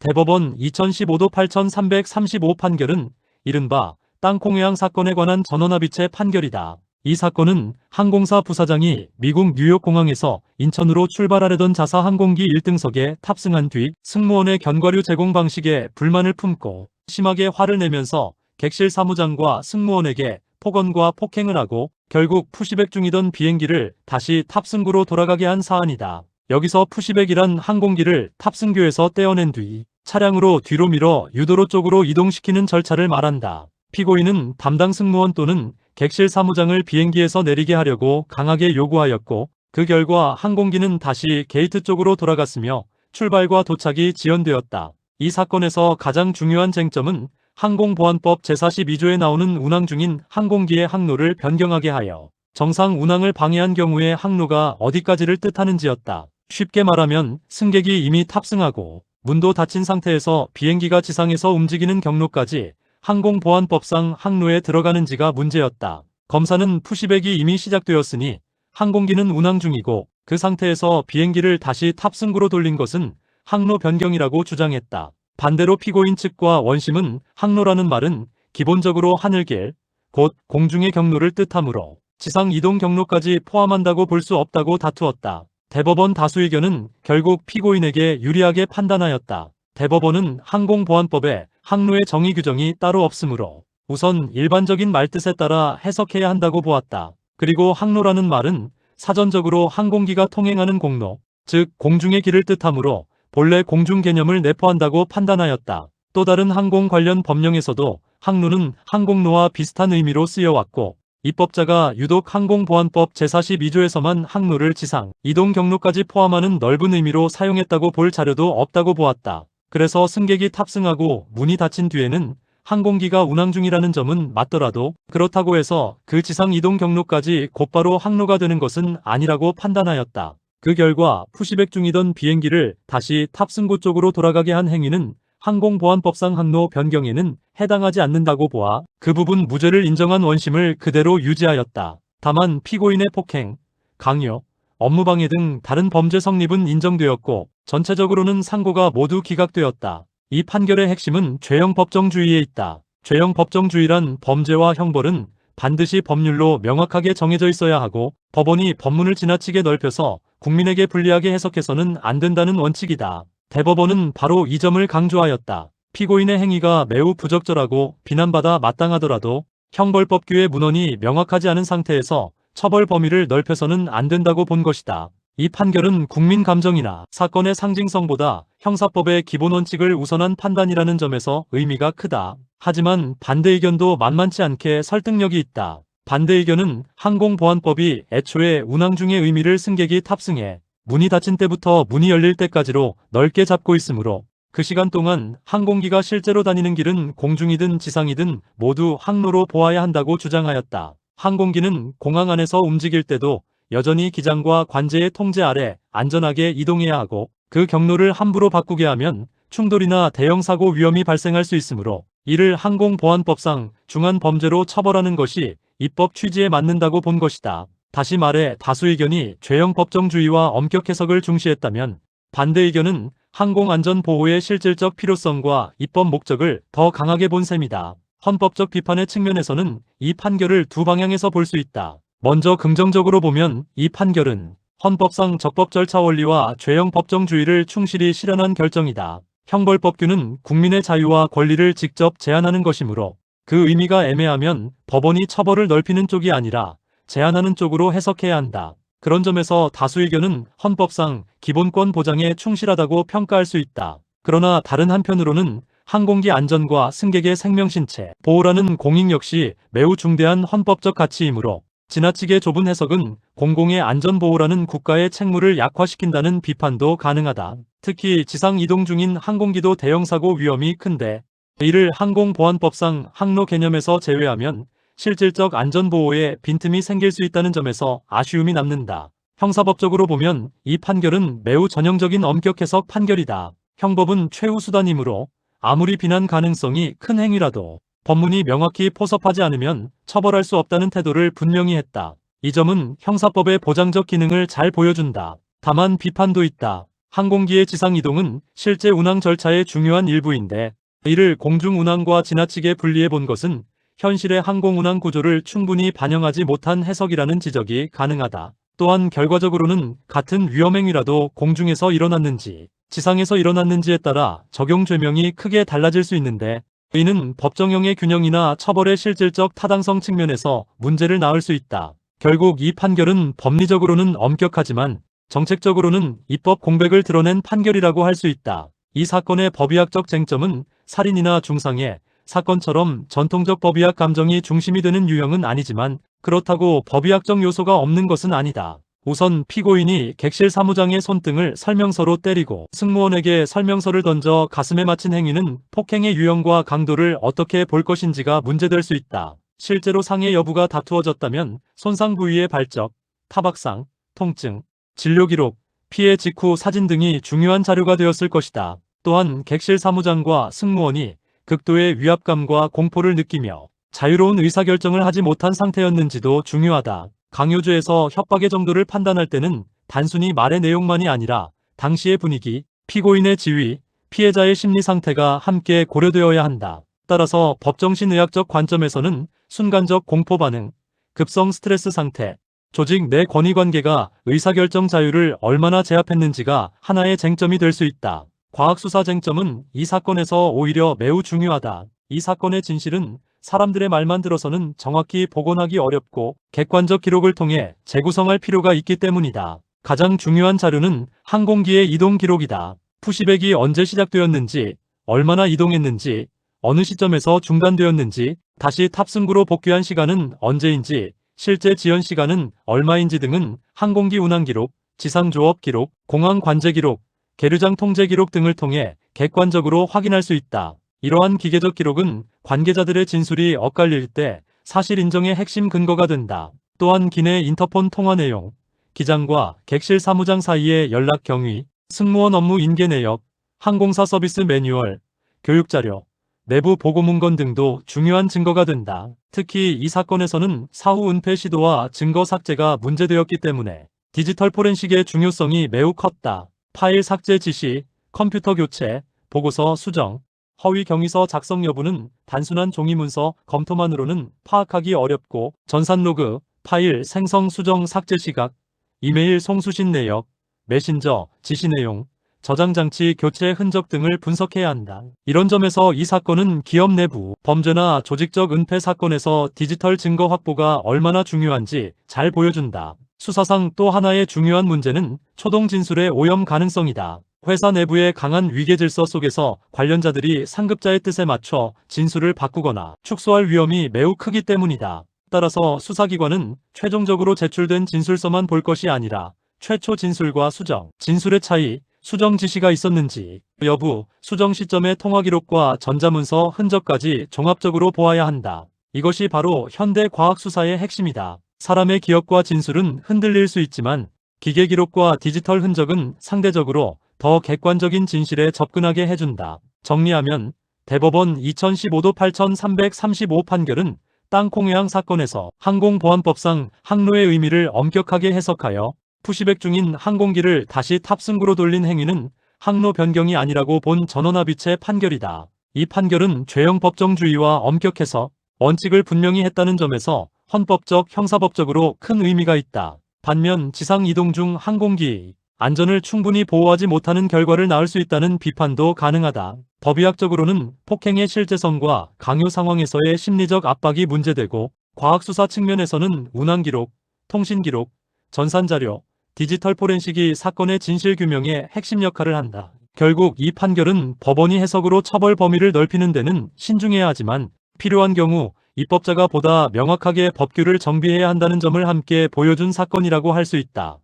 대법원 2015도 8335 판결은 이른바 땅콩회항 사건에 관한 전원합의체 판결이다. 이 사건은 항공사 부사장이 미국 뉴욕공항에서 인천으로 출발하려던 자사 항공기 1등석에 탑승한 뒤 승무원의 견과류 제공 방식에 불만을 품고 심하게 화를 내면서 객실 사무장과 승무원에게 폭언과 폭행을 하고 결국 푸시백 중이던 비행기를 다시 탑승구로 돌아가게 한 사안이다. 여기서 푸시백이란 항공기를 탑승교에서 떼어낸 뒤 차량으로 뒤로 밀어 유도로 쪽으로 이동시키는 절차를 말한다. 피고인은 담당 승무원 또는 객실 사무장을 비행기에서 내리게 하려고 강하게 요구하였고 그 결과 항공기는 다시 게이트 쪽으로 돌아갔으며 출발과 도착이 지연되었다. 이 사건에서 가장 중요한 쟁점은 항공보안법 제42조에 나오는 운항 중인 항공기의 항로를 변경하게 하여 정상 운항을 방해한 경우에 항로가 어디까지를 뜻하는지였다. 쉽게 말하면 승객이 이미 탑승하고 문도 닫힌 상태에서 비행기가 지상에서 움직이는 경로까지 항공보안법상 항로에 들어가는지가 문제였다. 검사는 푸시백이 이미 시작되었으니 항공기는 운항 중이고 그 상태에서 비행기를 다시 탑승구로 돌린 것은 항로 변경이라고 주장했다. 반대로 피고인 측과 원심은 항로라는 말은 기본적으로 하늘길, 곧 공중의 경로를 뜻하므로 지상 이동 경로까지 포함한다고 볼 수 없다고 다투었다. 대법원 다수 의견은 결국 피고인에게 유리하게 판단하였다. 대법원은 항공보안법에 항로의 정의 규정이 따로 없으므로 우선 일반적인 말뜻에 따라 해석해야 한다고 보았다. 그리고 항로라는 말은 사전적으로 항공기가 통행하는 공로, 즉 공중의 길을 뜻하므로 본래 공중 개념을 내포한다고 판단하였다. 또 다른 항공 관련 법령에서도 항로는 항공로와 비슷한 의미로 쓰여왔고 입법자가 유독 항공보안법 제42조에서만 항로를 지상, 이동 경로까지 포함하는 넓은 의미로 사용했다고 볼 자료도 없다고 보았다. 그래서 승객이 탑승하고 문이 닫힌 뒤에는 항공기가 운항 중이라는 점은 맞더라도 그렇다고 해서 그 지상 이동 경로까지 곧바로 항로가 되는 것은 아니라고 판단하였다. 그 결과 푸시백 중이던 비행기를 다시 탑승구 쪽으로 돌아가게 한 행위는 항공보안법상 항로 변경에는 해당하지 않는다고 보아 그 부분 무죄를 인정한 원심을 그대로 유지하였다. 다만 피고인의 폭행, 강요, 업무방해 등 다른 범죄 성립은 인정되었고 전체적으로는 상고가 모두 기각되었다. 이 판결의 핵심은 죄형 법정주의에 있다. 죄형 법정주의란 범죄와 형벌은 반드시 법률로 명확하게 정해져 있어야 하고 법원이 법문을 지나치게 넓혀서 국민에게 불리하게 해석해서는 안 된다는 원칙이다. 대법원은 바로 이 점을 강조하였다. 피고인의 행위가 매우 부적절하고 비난받아 마땅하더라도 형벌법규의 문헌이 명확하지 않은 상태에서 처벌 범위를 넓혀서는 안 된다고 본 것이다. 이 판결은 국민 감정이나 사건의 상징성보다 형사법의 기본 원칙을 우선한 판단이라는 점에서 의미가 크다. 하지만 반대 의견도 만만치 않게 설득력이 있다. 반대 의견은 항공보안법이 애초에 운항 중의 의미를 승객이 탑승해 문이 닫힌 때부터 문이 열릴 때까지로 넓게 잡고 있으므로 그 시간 동안 항공기가 실제로 다니는 길은 공중이든 지상이든 모두 항로로 보아야 한다고 주장하였다. 항공기는 공항 안에서 움직일 때도 여전히 기장과 관제의 통제 아래 안전하게 이동해야 하고 그 경로를 함부로 바꾸게 하면 충돌이나 대형 사고 위험이 발생할 수 있으므로 이를 항공보안법상 중한 범죄로 처벌하는 것이 입법 취지에 맞는다고 본 것이다. 다시 말해 다수 의견이 죄형 법정주의와 엄격 해석을 중시했다면 반대 의견은 항공안전보호의 실질적 필요성과 입법 목적을 더 강하게 본 셈이다. 헌법적 비판의 측면에서는 이 판결을 두 방향에서 볼 수 있다. 먼저 긍정적으로 보면 이 판결은 헌법상 적법 절차 원리와 죄형 법정주의를 충실히 실현한 결정이다. 형벌법규는 국민의 자유와 권리를 직접 제한하는 것이므로 그 의미가 애매하면 법원이 처벌을 넓히는 쪽이 아니라 제한하는 쪽으로 해석해야 한다. 그런 점에서 다수 의견은 헌법상 기본권 보장에 충실하다고 평가할 수 있다. 그러나 다른 한편으로는 항공기 안전과 승객의 생명신체 보호라는 공익 역시 매우 중대한 헌법적 가치이므로 지나치게 좁은 해석은 공공의 안전보호라는 국가의 책무를 약화시킨다는 비판도 가능하다. 특히 지상 이동 중인 항공기도 대형사고 위험이 큰데 이를 항공보안법상 항로 개념에서 제외하면 실질적 안전보호에 빈틈이 생길 수 있다는 점에서 아쉬움이 남는다. 형사법적으로 보면 이 판결은 매우 전형적인 엄격 해석 판결이다. 형법은 최후 수단이므로 아무리 비난 가능성이 큰 행위라도 법문이 명확히 포섭하지 않으면 처벌할 수 없다는 태도를 분명히 했다. 이 점은 형사법의 보장적 기능을 잘 보여준다. 다만 비판도 있다. 항공기의 지상 이동은 실제 운항 절차의 중요한 일부인데 이를 공중 운항과 지나치게 분리해 본 것은 현실의 항공 운항 구조를 충분히 반영하지 못한 해석이라는 지적이 가능하다. 또한 결과적으로는 같은 위험행위라도 공중에서 일어났는지 지상에서 일어났는지에 따라 적용 죄명이 크게 달라질 수 있는데 이는 법정형의 균형이나 처벌의 실질적 타당성 측면에서 문제를 낳을 수 있다. 결국 이 판결은 법리적으로는 엄격하지만 정책적으로는 입법 공백을 드러낸 판결이라고 할 수 있다. 이 사건의 법의학적 쟁점은 살인이나 중상해 사건처럼 전통적 법의학 감정이 중심이 되는 유형은 아니지만 그렇다고 법의학적 요소가 없는 것은 아니다. 우선 피고인이 객실 사무장의 손등을 설명서로 때리고 승무원에게 설명서를 던져 가슴에 맞힌 행위는 폭행의 유형과 강도를 어떻게 볼 것인지가 문제될 수 있다. 실제로 상해 여부가 다투어졌다면 손상 부위의 발적, 타박상, 통증, 진료 기록, 피해 직후 사진 등이 중요한 자료가 되었을 것이다. 또한 객실 사무장과 승무원이 극도의 위압감과 공포를 느끼며 자유로운 의사결정을 하지 못한 상태였는지도 중요하다. 강요죄에서 협박의 정도를 판단할 때는 단순히 말의 내용만이 아니라 당시의 분위기, 피고인의 지위, 피해자의 심리 상태가 함께 고려되어야 한다. 따라서 법정신의학적 관점에서는 순간적 공포 반응, 급성 스트레스 상태, 조직 내 권위관계가 의사결정 자유를 얼마나 제압했는지가 하나의 쟁점이 될 수 있다. 과학수사 쟁점은 이 사건에서 오히려 매우 중요하다. 이 사건의 진실은 사람들의 말만 들어서는 정확히 복원하기 어렵고 객관적 기록을 통해 재구성할 필요가 있기 때문이다. 가장 중요한 자료는 항공기의 이동 기록이다. 푸시백이 언제 시작되었는지, 얼마나 이동했는지, 어느 시점에서 중단되었는지, 다시 탑승구로 복귀한 시간은 언제인지, 실제 지연 시간은 얼마인지 등은 항공기 운항 기록, 지상조업 기록, 공항 관제 기록, 계류장 통제 기록 등을 통해 객관적으로 확인할 수 있다. 이러한 기계적 기록은 관계자들의 진술이 엇갈릴 때 사실 인정의 핵심 근거가 된다. 또한 기내 인터폰 통화 내용, 기장과 객실 사무장 사이의 연락 경위, 승무원 업무 인계 내역, 항공사 서비스 매뉴얼, 교육자료, 내부 보고 문건 등도 중요한 증거가 된다. 특히 이 사건에서는 사후 은폐 시도와 증거 삭제가 문제되었기 때문에 디지털 포렌식의 중요성이 매우 컸다. 파일 삭제 지시, 컴퓨터 교체, 보고서 수정, 허위 경위서 작성 여부는 단순한 종이 문서 검토만으로는 파악하기 어렵고 전산 로그, 파일 생성 수정 삭제 시각, 이메일 송수신 내역, 메신저, 지시 내용, 저장 장치 교체 흔적 등을 분석해야 한다. 이런 점에서 이 사건은 기업 내부 범죄나 조직적 은폐 사건에서 디지털 증거 확보가 얼마나 중요한지 잘 보여준다. 수사상 또 하나의 중요한 문제는 초동 진술의 오염 가능성이다. 회사 내부의 강한 위계 질서 속에서 관련자들이 상급자의 뜻에 맞춰 진술을 바꾸거나 축소할 위험이 매우 크기 때문이다. 따라서 수사기관은 최종적으로 제출된 진술서만 볼 것이 아니라 최초 진술과 수정, 진술의 차이, 수정 지시가 있었는지 여부, 수정 시점의 통화 기록과 전자문서 흔적까지 종합적으로 보아야 한다. 이것이 바로 현대 과학 수사의 핵심이다. 사람의 기억과 진술은 흔들릴 수 있지만 기계 기록과 디지털 흔적은 상대적으로 더 객관적인 진실에 접근하게 해준다. 정리하면 대법원 2015도 8335 판결은 땅콩해양 사건에서 항공보안법상 항로의 의미를 엄격하게 해석하여 푸시백 중인 항공기를 다시 탑승구로 돌린 행위는 항로 변경이 아니라고 본 전원합의체 판결이다. 이 판결은 죄형 법정주의와 엄격해서 원칙을 분명히 했다는 점에서 헌법적, 형사법적으로 큰 의미가 있다. 반면 지상 이동 중 항공기 안전을 충분히 보호하지 못하는 결과를 낳을 수 있다는 비판도 가능하다. 법의학적으로는 폭행의 실제성과 강요 상황에서의 심리적 압박이 문제되고 과학수사 측면에서는 운항기록, 통신기록, 전산자료, 디지털 포렌식이 사건의 진실규명에 핵심 역할을 한다. 결국 이 판결은 법원이 해석으로 처벌 범위를 넓히는 데는 신중해야 하지만 필요한 경우 입법자가 보다 명확하게 법규를 정비해야 한다는 점을 함께 보여준 사건이라고 할 수 있다.